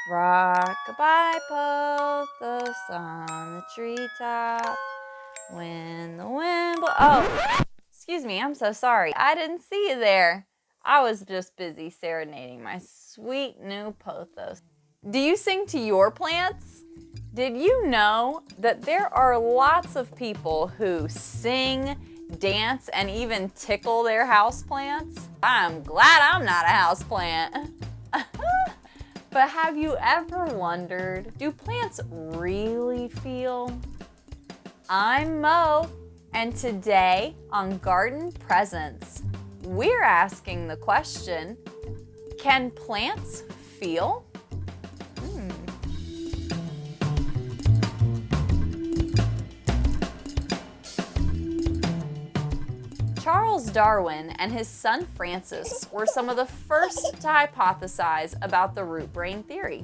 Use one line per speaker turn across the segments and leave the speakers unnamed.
Rock-a-bye pothos on the treetop. When the wind blows. Oh, excuse me, I'm so sorry. I didn't see you there. I was just busy serenading my sweet new pothos. Do you sing to your plants? Did you know that there are lots of people who sing, dance, and even tickle their houseplants? I'm glad I'm not a houseplant. But have you ever wondered, do plants really feel? I'm Mo, and today on Garden Presents, we're asking the question, can plants feel? Charles Darwin and his son Francis were some of the first to hypothesize about the root brain theory.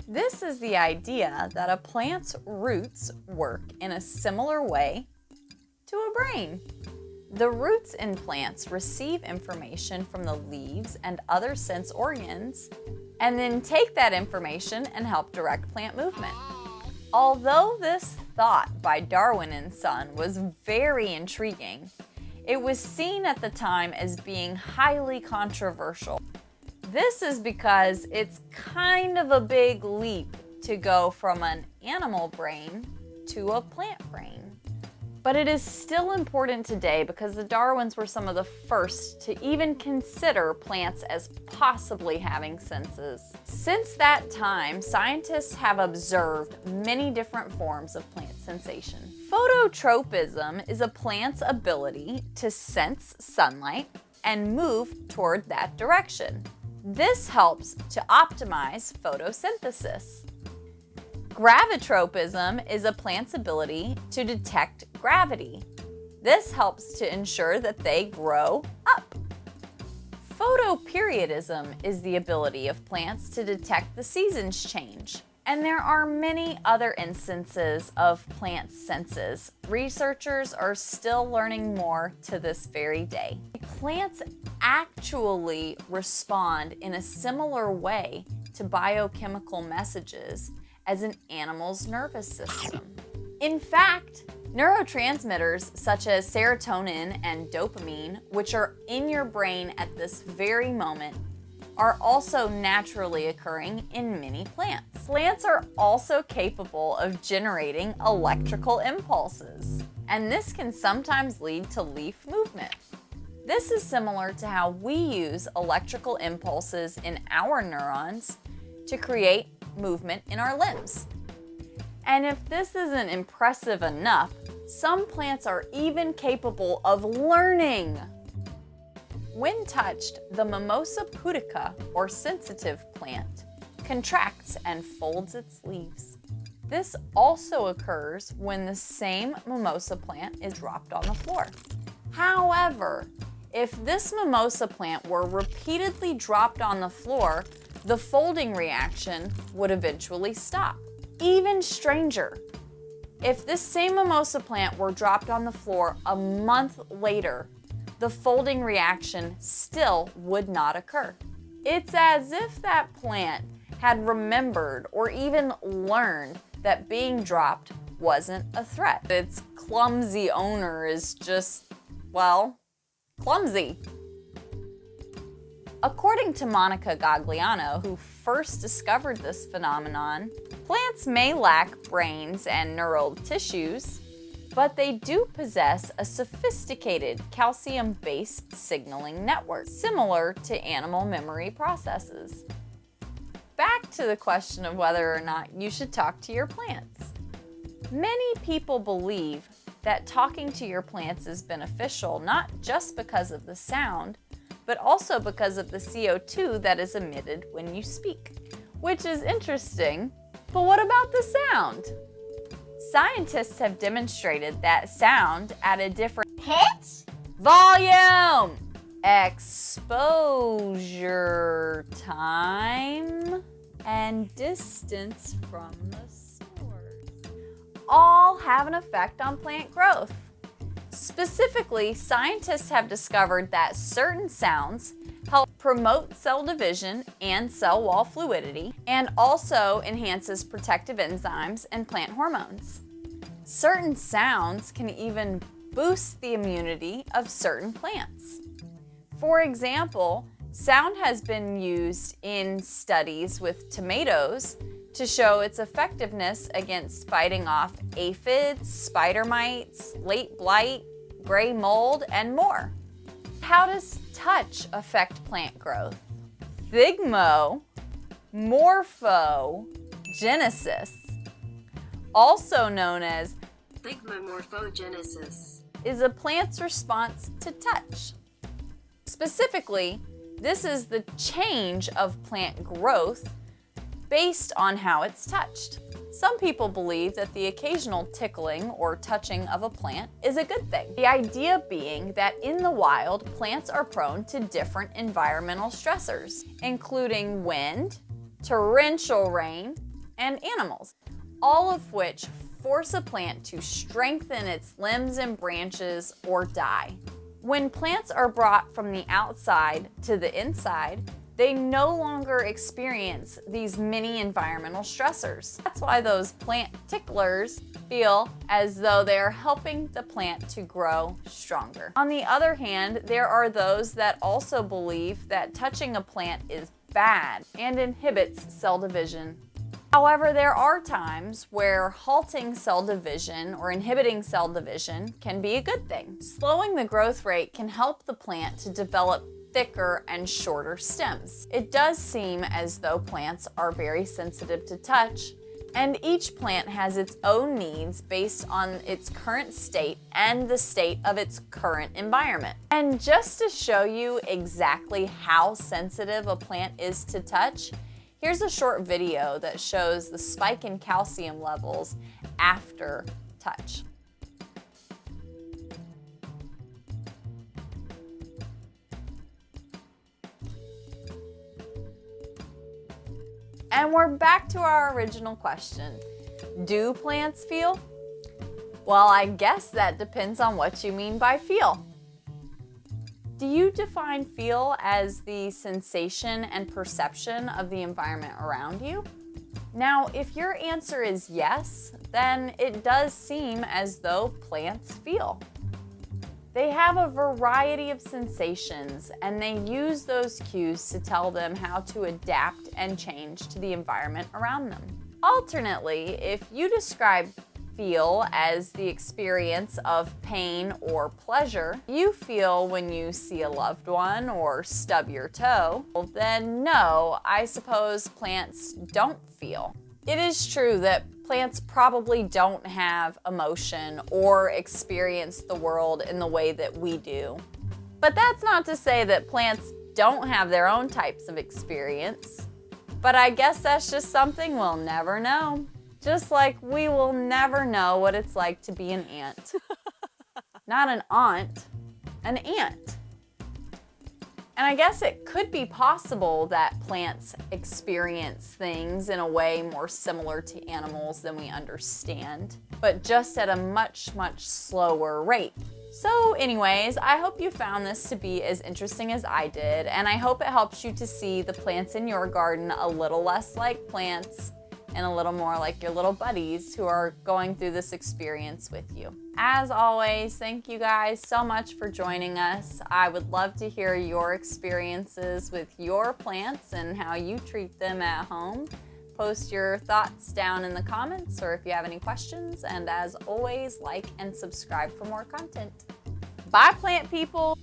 This is the idea that a plant's roots work in a similar way to a brain. The roots in plants receive information from the leaves and other sense organs, and then take that information and help direct plant movement. Although this thought by Darwin and Son was very intriguing, it was seen at the time as being highly controversial. This is because it's kind of a big leap to go from an animal brain to a plant brain. But it is still important today because the Darwins were some of the first to even consider plants as possibly having senses. Since that time, scientists have observed many different forms of plant sensation. Phototropism is a plant's ability to sense sunlight and move toward that direction. This helps to optimize photosynthesis. Gravitropism is a plant's ability to detect gravity. This helps to ensure that they grow up. Photoperiodism is the ability of plants to detect the seasons change. And there are many other instances of plant senses. Researchers are still learning more to this very day. Plants actually respond in a similar way to biochemical messages as an animal's nervous system. In fact, neurotransmitters such as serotonin and dopamine, which are in your brain at this very moment, are also naturally occurring in many plants. Plants are also capable of generating electrical impulses, and this can sometimes lead to leaf movement. This is similar to how we use electrical impulses in our neurons to create movement in our limbs. And if this isn't impressive enough, some plants are even capable of learning. When touched, the Mimosa pudica, or sensitive plant, contracts and folds its leaves. This also occurs when the same mimosa plant is dropped on the floor. However, if this mimosa plant were repeatedly dropped on the floor, the folding reaction would eventually stop. Even stranger, if this same mimosa plant were dropped on the floor a month later, the folding reaction still would not occur. It's as if that plant had remembered or even learned that being dropped wasn't a threat. Its clumsy owner is just, well, clumsy. According to Monica Gagliano, who first discovered this phenomenon, plants may lack brains and neural tissues, but they do possess a sophisticated calcium-based signaling network, similar to animal memory processes. Back to the question of whether or not you should talk to your plants. Many people believe that talking to your plants is beneficial not just because of the sound, but also because of the CO2 that is emitted when you speak, which is interesting. But what about the sound? Scientists have demonstrated that sound at a different pitch, volume, exposure time, and distance from the source all have an effect on plant growth. Specifically, scientists have discovered that certain sounds help promote cell division and cell wall fluidity, and also enhances protective enzymes and plant hormones. Certain sounds can even boost the immunity of certain plants. For example, sound has been used in studies with tomatoes to show its effectiveness against fighting off aphids, spider mites, late blight, gray mold, and more. How does touch affect plant growth? Thigmomorphogenesis, also known as
thigmomorphogenesis,
is a plant's response to touch. Specifically, this is the change of plant growth based on how it's touched. Some people believe that the occasional tickling or touching of a plant is a good thing. The idea being that in the wild, plants are prone to different environmental stressors, including wind, torrential rain, and animals, all of which force a plant to strengthen its limbs and branches or die. When plants are brought from the outside to the inside, they no longer experience these many environmental stressors. That's why those plant ticklers feel as though they are helping the plant to grow stronger. On the other hand, there are those that also believe that touching a plant is bad and inhibits cell division. However, there are times where halting cell division or inhibiting cell division can be a good thing. Slowing the growth rate can help the plant to develop thicker and shorter stems. It does seem as though plants are very sensitive to touch, and each plant has its own needs based on its current state and the state of its current environment. And just to show you exactly how sensitive a plant is to touch, here's a short video that shows the spike in calcium levels after touch. And we're back to our original question. Do plants feel? Well, I guess that depends on what you mean by feel. Do you define feel as the sensation and perception of the environment around you? Now, if your answer is yes, then it does seem as though plants feel. They have a variety of sensations, and they use those cues to tell them how to adapt and change to the environment around them. Alternately, if you describe feel as the experience of pain or pleasure you feel when you see a loved one or stub your toe, then no, I suppose plants don't feel. It is true that plants probably don't have emotion or experience the world in the way that we do. But that's not to say that plants don't have their own types of experience. But I guess that's just something we'll never know. Just like we will never know what it's like to be an ant. Not an aunt, an ant. And I guess it could be possible that plants experience things in a way more similar to animals than we understand, but just at a much, much slower rate. So anyways, I hope you found this to be as interesting as I did, and I hope it helps you to see the plants in your garden a little less like plants and a little more like your little buddies who are going through this experience with you. As always, thank you guys so much for joining us. I would love to hear your experiences with your plants and how you treat them at home. Post your thoughts down in the comments or if you have any questions. And as always, like and subscribe for more content. Bye, plant people.